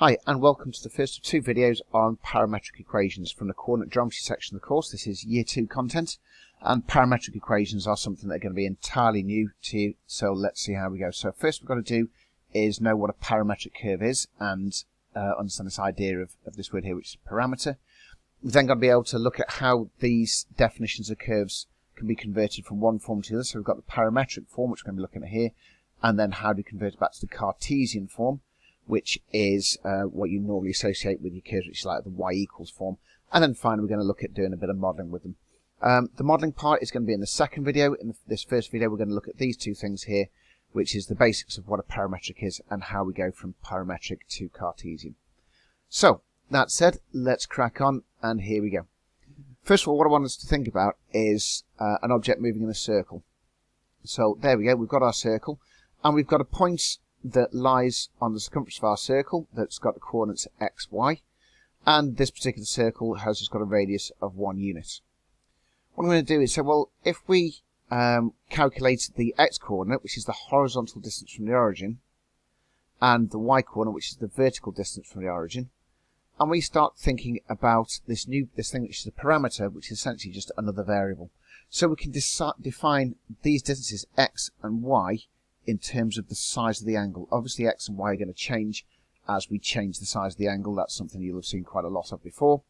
Hi and welcome to the first of two videos on parametric equations from the coordinate geometry section of the course. This is year 2 content, and parametric equations are something that are going to be entirely new to you, so let's see how we go. So first we've got to do is know what a parametric curve is and understand this idea of this word here, which is parameter. We've then got to be able to look at how these definitions of curves can be converted from one form to the other. So we've got the parametric form, which we're going to be looking at here, and then how to convert it back to the Cartesian form, which is what you normally associate with your curves, which is like the y equals form. And then finally we're going to look at doing a bit of modelling with them. The modelling part is going to be in the second video. In this first video we're going to look at these two things here, which is the basics of what a parametric is and how we go from parametric to Cartesian. So, that said, let's crack on, and here we go. First of all, what I want us to think about is an object moving in a circle. So there we go, we've got our circle, and we've got a point that lies on the circumference of our circle that's got the coordinates x, y, and this particular circle has just got a radius of 1 unit. What I'm going to do is say, well, if we calculate the x coordinate, which is the horizontal distance from the origin, and the y coordinate, which is the vertical distance from the origin, and we start thinking about this thing which is a parameter, which is essentially just another variable. So we can define these distances x and y in terms of the size of the angle. Obviously x and y are going to change as we change the size of the angle. That's something you'll have seen quite a lot of before.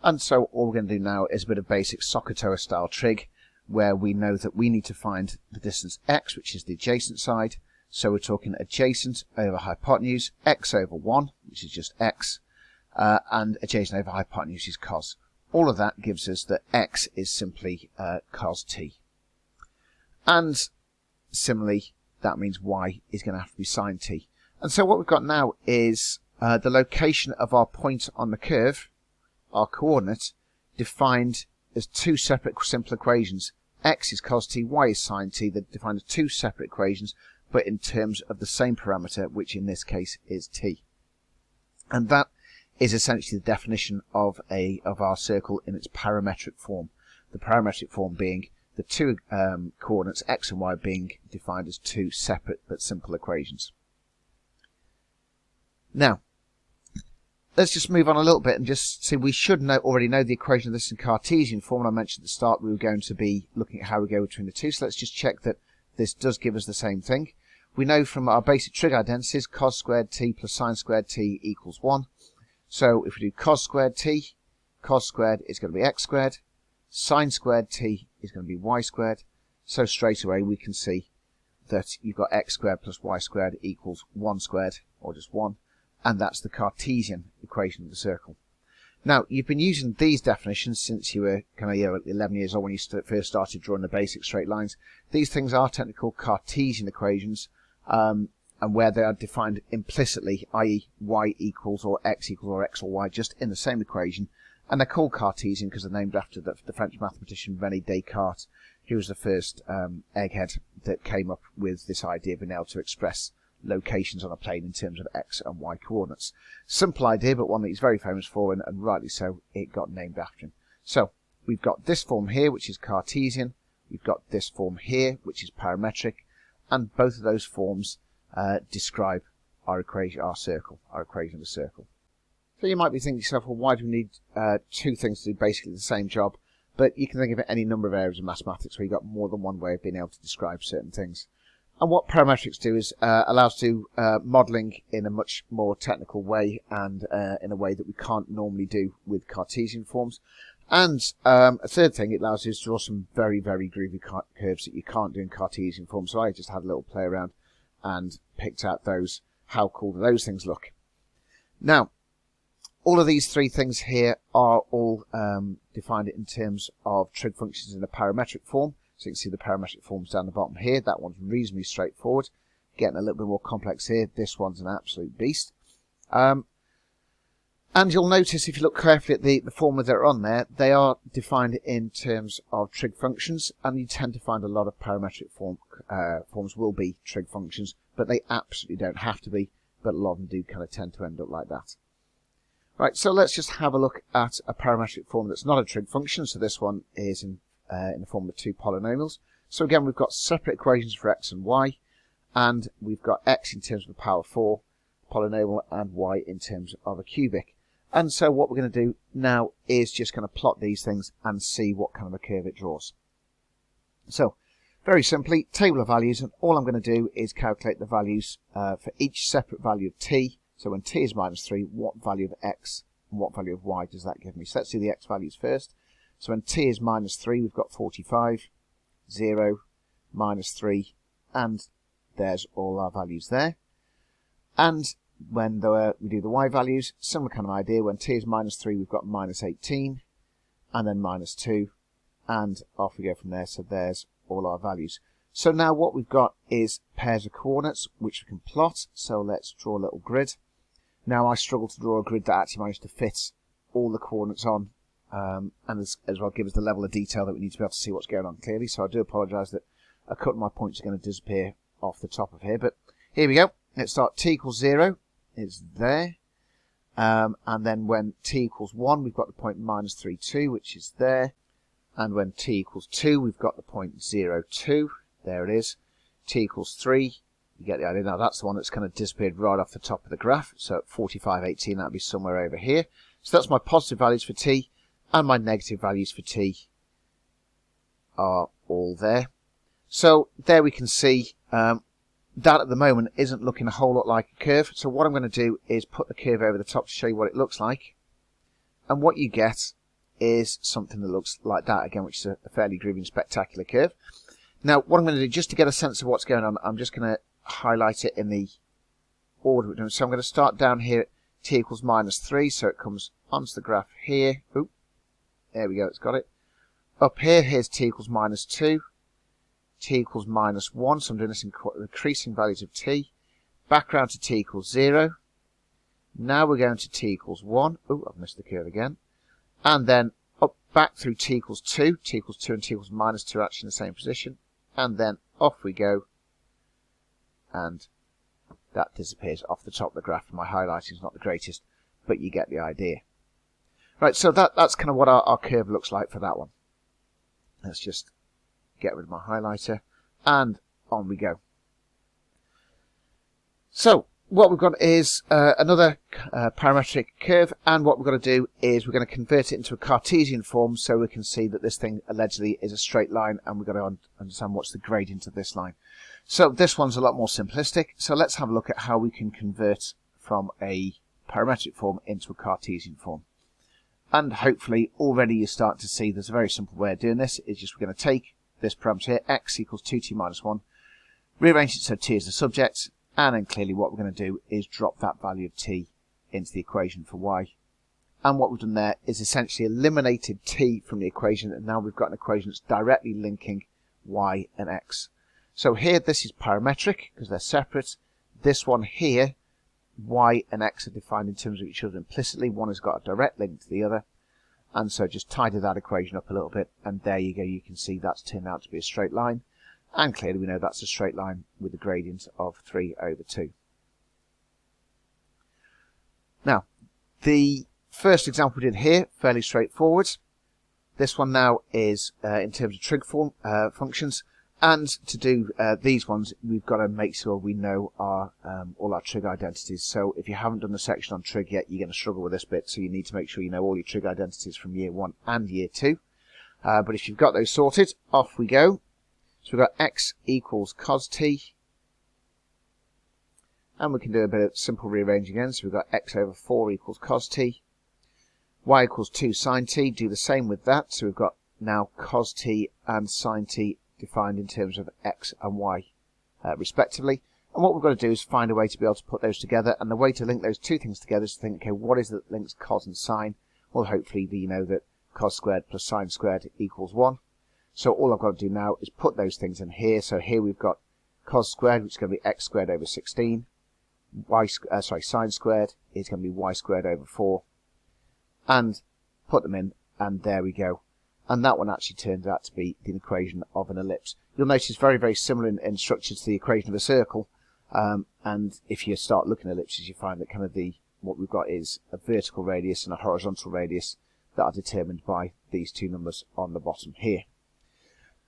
And so all we're going to do now is a bit of basic SOHCAHTOA style trig, where we know that we need to find the distance x, which is the adjacent side. So we're talking adjacent over hypotenuse, x over 1, which is just x, and adjacent over hypotenuse is cos. All of that gives us that x is simply cos t. And similarly, that means y is going to have to be sin t. And so what we've got now is the location of our point on the curve, our coordinate, defined as two separate simple equations. X is cos t, y is sin t. They're defined as two separate equations, but in terms of the same parameter, which in this case is t. And that is essentially the definition of our circle in its parametric form. The parametric form being the two coordinates x and y being defined as two separate but simple equations. Now, let's just move on a little bit and just see, we should already know the equation of this in Cartesian form. And I mentioned at the start we were going to be looking at how we go between the two. So let's just check that this does give us the same thing. We know from our basic trig identities cos squared t plus sin squared t equals 1. So if we do cos squared t, cos squared is going to be x squared. Sin squared t is going to be y squared. So straight away we can see that you've got x squared plus y squared equals 1 squared, or just 1. And that's the Cartesian equation of the circle. Now, you've been using these definitions since you were 11 years old when you first started drawing the basic straight lines. These things are technically Cartesian equations, and where they are defined implicitly, i.e. y equals or x or y, just in the same equation. And they're called Cartesian because they're named after the French mathematician René Descartes, who was the first egghead that came up with this idea of being able to express locations on a plane in terms of x and y coordinates. Simple idea, but one that he's very famous for, and rightly so, it got named after him. So, we've got this form here, which is Cartesian. We've got this form here, which is parametric. And both of those forms describe our equation, our equation of a circle. So you might be thinking to yourself, well, why do we need two things to do basically the same job? But you can think of any number of areas of mathematics where you've got more than one way of being able to describe certain things. And what parametrics do is allow us to do modelling in a much more technical way, and in a way that we can't normally do with Cartesian forms. And a third thing, it allows us to draw some very, very groovy curves that you can't do in Cartesian form. So I just had a little play around and picked out those. How cool do those things look? Now, all of these three things here are all defined in terms of trig functions in a parametric form. So you can see the parametric forms down the bottom here. That one's reasonably straightforward. Getting a little bit more complex here. This one's an absolute beast. And you'll notice if you look carefully at the formula that are on there, they are defined in terms of trig functions, and you tend to find a lot of parametric forms will be trig functions, but they absolutely don't have to be, but a lot of them do kind of tend to end up like that. Right, so let's just have a look at a parametric form that's not a trig function. So this one is in the form of two polynomials. So again, we've got separate equations for x and y, and we've got x in terms of the power 4, polynomial and y in terms of a cubic. And so what we're going to do now is just going to plot these things and see what kind of a curve it draws. So very simply, table of values, and all I'm going to do is calculate the values for each separate value of t. So when t is -3, what value of x and what value of y does that give me? So let's do the x values first. So when t is -3, we've got 45, 0, -3, and there's all our values there. And when we do the y values, similar kind of idea. When t is -3, we've got -18, and then -2, and off we go from there. So there's all our values. So now what we've got is pairs of coordinates which we can plot. So let's draw a little grid. Now I struggle to draw a grid that actually managed to fit all the coordinates on, and as well give us the level of detail that we need to be able to see what's going on clearly. So I do apologise that a couple of my points are going to disappear off the top of here, but here we go. Let's start t equals 0. It's there. And then when t equals 1, we've got the point -32, which is there. And when t equals 2, we've got the point 0,2. There it is. T equals 3. You get the idea. Now that's the one that's kind of disappeared right off the top of the graph. So at 45,18, that'll be somewhere over here. So that's my positive values for t, and my negative values for t are all there. So there we can see that at the moment isn't looking a whole lot like a curve. So what I'm going to do is put the curve over the top to show you what it looks like. And what you get is something that looks like that again, which is a fairly groovy and spectacular curve. Now what I'm going to do, just to get a sense of what's going on, I'm just going to highlight it in the order we're doing. So I'm going to start down here at t equals -3, so it comes onto the graph here. Oop, there we go, it's got it. Up here, here's t equals -2, t equals -1, so I'm doing this in increasing values of t. Back round to t equals 0. Now we're going to t equals 1. Oh, I've missed the curve again. And then up back through t equals 2. T equals 2 and t equals -2 are actually in the same position. And then off we go. And that disappears off the top of the graph. My highlighting is not the greatest, but you get the idea. Right, so that's kind of what our curve looks like for that one. Let's just get rid of my highlighter, and on we go. So what we've got is another parametric curve, and what we're going to do is we're going to convert it into a Cartesian form so we can see that this thing allegedly is a straight line, and we've got to understand what's the gradient of this line. So this one's a lot more simplistic, so let's have a look at how we can convert from a parametric form into a Cartesian form. And hopefully already you start to see there's a very simple way of doing this. It's just we're going to take this parameter here, x equals 2t minus 1, rearrange it so t is the subject, and then clearly what we're going to do is drop that value of t into the equation for y. And what we've done there is essentially eliminated t from the equation, and now we've got an equation that's directly linking y and x. So here this is parametric because they're separate. This one here, y and x are defined in terms of each other implicitly. One has got a direct link to the other. And so just tidy that equation up a little bit, and there you go. You can see that's turned out to be a straight line. And clearly we know that's a straight line with a gradient of 3/2. Now, the first example we did here, fairly straightforward. This one now is in terms of trig form functions. And to do these ones, we've got to make sure we know our all our trig identities. So if you haven't done the section on trig yet, you're going to struggle with this bit. So you need to make sure you know all your trig identities from year 1 and year 2. But if you've got those sorted, off we go. So we've got x equals cos t. And we can do a bit of simple rearranging again. So we've got x over 4 equals cos t. Y equals 2 sin t. Do the same with that. So we've got now cos t and sin t defined in terms of x and y respectively. And what we've got to do is find a way to be able to put those together, and the way to link those two things together is to think, okay, what is it that links cos and sine? Well, hopefully you know that cos squared plus sine squared equals 1. So all I've got to do now is put those things in here. So here we've got cos squared, which is going to be x squared over 16. Sine squared is going to be y squared over 4. And put them in, and there we go. And that one actually turns out to be the equation of an ellipse. You'll notice it's very, very similar in structure to the equation of a circle. And if you start looking at ellipses, you find that kind of what we've got is a vertical radius and a horizontal radius that are determined by these two numbers on the bottom here.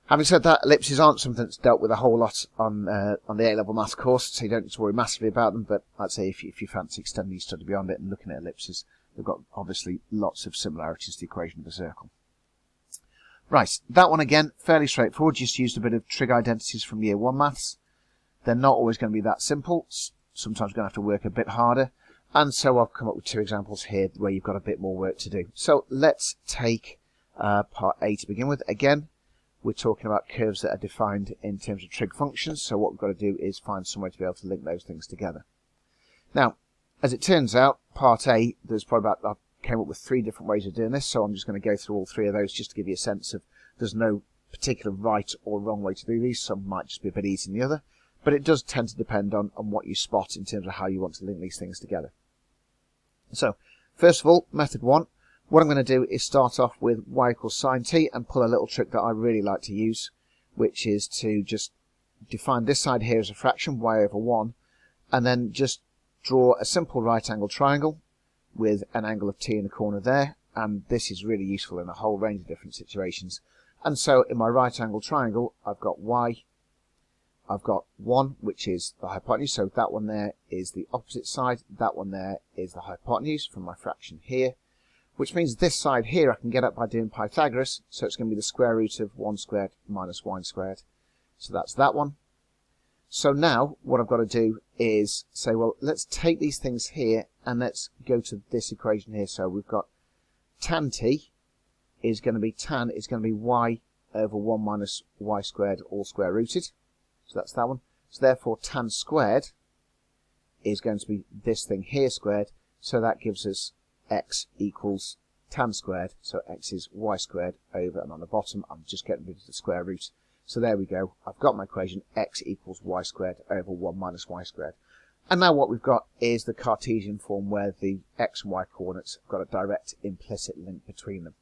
Having said that, ellipses aren't something that's dealt with a whole lot on the A-level maths course, so you don't need to worry massively about them, but I'd say if you fancy extending your study beyond it and looking at ellipses, they've got obviously lots of similarities to the equation of a circle. Right, that one again, fairly straightforward, just used a bit of trig identities from year 1 maths. They're not always going to be that simple, sometimes you're going to have to work a bit harder, and so I've come up with 2 examples here where you've got a bit more work to do. So let's take part A to begin with. Again, we're talking about curves that are defined in terms of trig functions, so what we've got to do is find some way to be able to link those things together. Now, as it turns out, part A, there's probably about, I came up with 3 different ways of doing this, so I'm just going to go through all 3 of those just to give you a sense of there's no particular right or wrong way to do these. Some might just be a bit easier than the other, but it does tend to depend on what you spot in terms of how you want to link these things together. So, first of all, method 1. What I'm going to do is start off with y equals sine t and pull a little trick that I really like to use, which is to just define this side here as a fraction, y over 1, and then just draw a simple right angle triangle with an angle of t in the corner there, and this is really useful in a whole range of different situations. And so in my right angle triangle, I've got y, I've got 1, which is the hypotenuse, so that one there is the opposite side, that one there is the hypotenuse from my fraction here, which means this side here I can get up by doing Pythagoras, so it's going to be the square root of 1 squared minus y squared. So that's that one. So now what I've got to do is say, well, let's take these things here and let's go to this equation here. So we've got tan t is going to be y over 1 minus y squared all square rooted. So that's that one. So therefore tan squared is going to be this thing here squared. So that gives us x equals tan squared, so x is y squared over, and on the bottom I'm just getting rid of the square root. So there we go, I've got my equation, x equals y squared over 1 minus y squared. And now what we've got is the Cartesian form where the x and y coordinates have got a direct implicit link between them.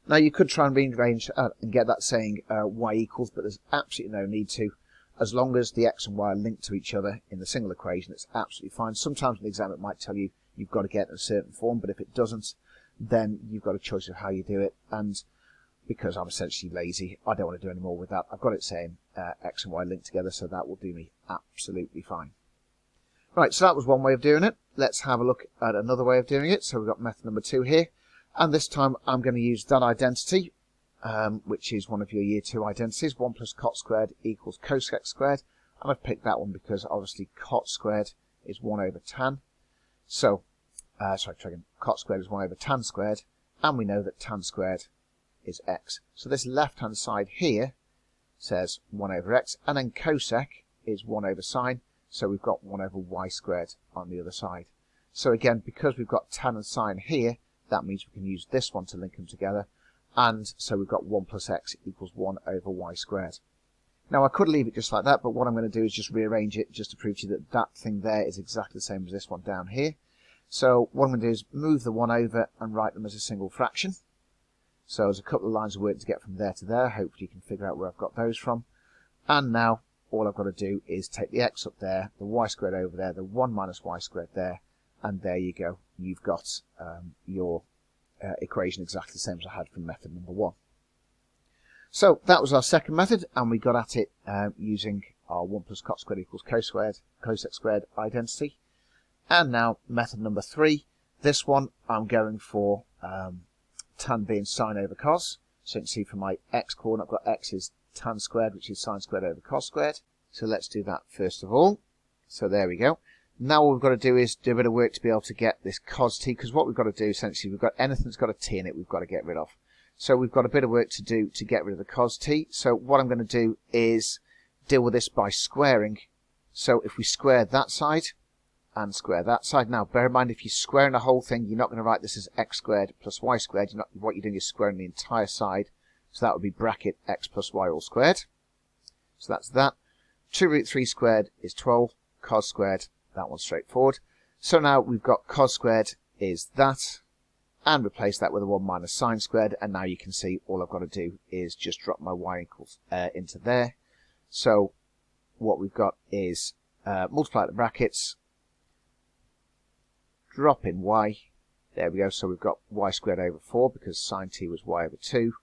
Now you could try and rearrange and get that saying y equals, but there's absolutely no need to. As long as the x and y are linked to each other in the single equation, it's absolutely fine. Sometimes in the exam it might tell you you've got to get in a certain form, but if it doesn't, then you've got a choice of how you do it. And because I'm essentially lazy, I don't want to do any more with that. I've got it saying x and y linked together, so that will do me absolutely fine. Right, so that was one way of doing it. Let's have a look at another way of doing it. So we've got method number 2 here, and this time I'm going to use that identity, which is one of your year 2 identities, 1 plus cot squared equals cosec squared, and I've picked that one because obviously cot squared is 1 over tan. So, cot squared is 1 over tan squared, and we know that tan squared is x. So this left-hand side here says 1 over x, and then cosec is 1 over sine, so we've got 1 over y squared on the other side. So again, because we've got tan and sine here, that means we can use this one to link them together, and so we've got 1 plus x equals 1 over y squared. Now I could leave it just like that, but what I'm going to do is just rearrange it just to prove to you that that thing there is exactly the same as this one down here. So what I'm going to do is move the 1 over and write them as a single fraction. So there's a couple of lines of work to get from there to there. Hopefully you can figure out where I've got those from. And now all I've got to do is take the x up there, the y squared over there, the 1 minus y squared there, and there you go. You've got your equation exactly the same as I had from method number 1. So that was our second method, and we got at it using our 1 plus cot squared equals cosec squared identity. And now method number 3. This one I'm going for tan being sine over cos. So you can see from my x coordinate I've got x is tan squared, which is sine squared over cos squared. So let's do that first of all. So there we go. Now what we've got to do is do a bit of work to be able to get this cos t, because what we've got to do essentially, we've got anything that's got a t in it we've got to get rid of. So we've got a bit of work to do to get rid of the cos t. So what I'm going to do is deal with this by squaring. So if we square that side and square that side. Now bear in mind, if you're squaring the whole thing, you're not going to write this as x squared plus y squared. What you're doing is squaring the entire side. So that would be bracket x plus y all squared. So that's that. 2 root 3 squared is 12. Cos squared, that one's straightforward. So now we've got cos squared is that, and replace that with a 1 minus sine squared, and now you can see all I've got to do is just drop my y equals into there. So what we've got is multiply the brackets, drop in y, there we go, so we've got y squared over 4 because sine t was y over 2,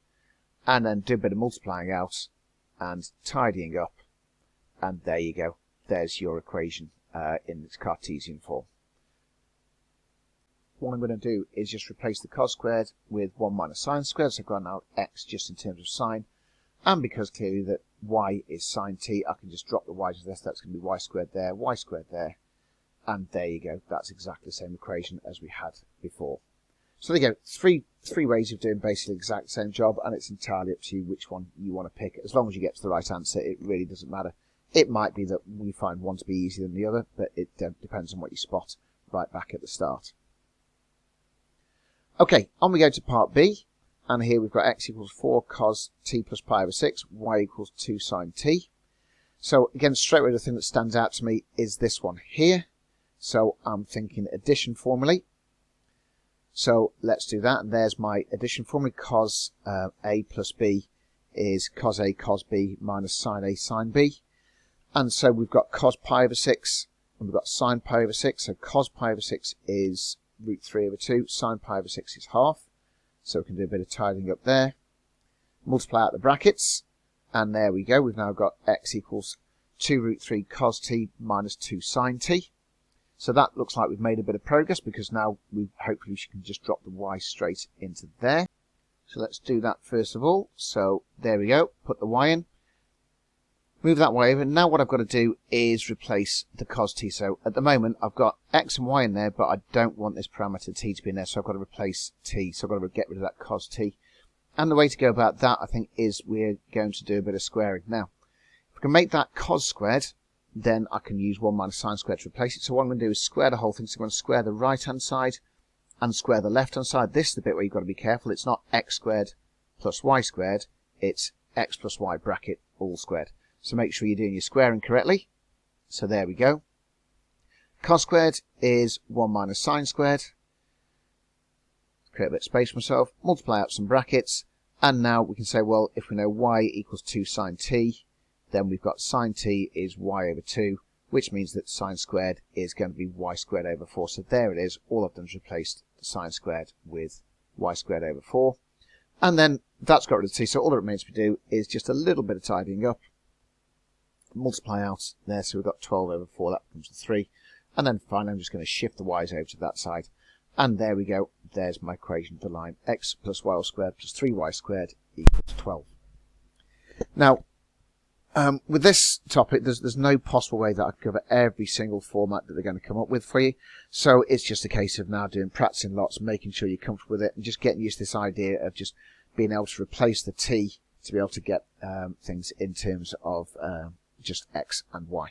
and then do a bit of multiplying out and tidying up, and there you go. There's your equation in its Cartesian form. What I'm going to do is just replace the cos squared with 1 minus sine squared, so I've got now x just in terms of sine, and because clearly that y is sine t, I can just drop the y to this. That's going to be y squared there, and there you go. That's exactly the same equation as we had before. So there you go, three ways of doing basically the exact same job, and it's entirely up to you which one you want to pick. As long as you get to the right answer, it really doesn't matter. It might be that we find one to be easier than the other, but it depends on what you spot right back at the start. Okay, on we go to part B, and here we've got x equals 4 cos t plus pi over 6, y equals 2 sine t. So again, straight away the thing that stands out to me is this one here. So I'm thinking addition formulae. So let's do that, and there's my addition formula. Cos a plus b is cos a cos b minus sine a sine b. And so we've got cos pi over 6, and we've got sine pi over 6. So cos pi over 6 is root 3 over 2, sine pi over 6 is half. So we can do a bit of tidying up there. Multiply out the brackets, and there we go. We've now got x equals 2 root 3 cos t minus 2 sine t. So that looks like we've made a bit of progress, because now hopefully we can just drop the y straight into there. So let's do that first of all. So there we go, put the y in. Move that y over. Now what I've got to do is replace the cos t. So at the moment I've got x and y in there, but I don't want this parameter t to be in there, so I've got to replace t. So I've got to get rid of that cos t. And the way to go about that, I think, is we're going to do a bit of squaring. Now, if we can make that cos squared, then I can use 1 minus sine squared to replace it. So what I'm going to do is square the whole thing. So I'm going to square the right hand side and square the left hand side. This is the bit where you've got to be careful. It's not x squared plus y squared. It's x plus y bracket all squared. So make sure you're doing your squaring correctly. So there we go. Cos squared is 1 minus sine squared. Create a bit of space for myself. Multiply out some brackets. And now we can say, well, if we know y equals 2 sine t, then we've got sine t is y over 2, which means that sine squared is going to be y squared over 4. So there it is. All I've done is replaced the sine squared with y squared over 4. And then that's got rid of t. So all that remains to do is just a little bit of tidying up. Multiply out there, so we've got 12 over 4, that becomes a 3. And then finally I'm just going to shift the y's over to that side. And there we go. There's my equation for the line x plus y all squared plus 3y squared equals 12. Now, with this topic, there's no possible way that I can cover every single format that they're going to come up with for you. So it's just a case of now doing practicing lots, making sure you're comfortable with it, and just getting used to this idea of just being able to replace the t to be able to get things in terms of just x and y.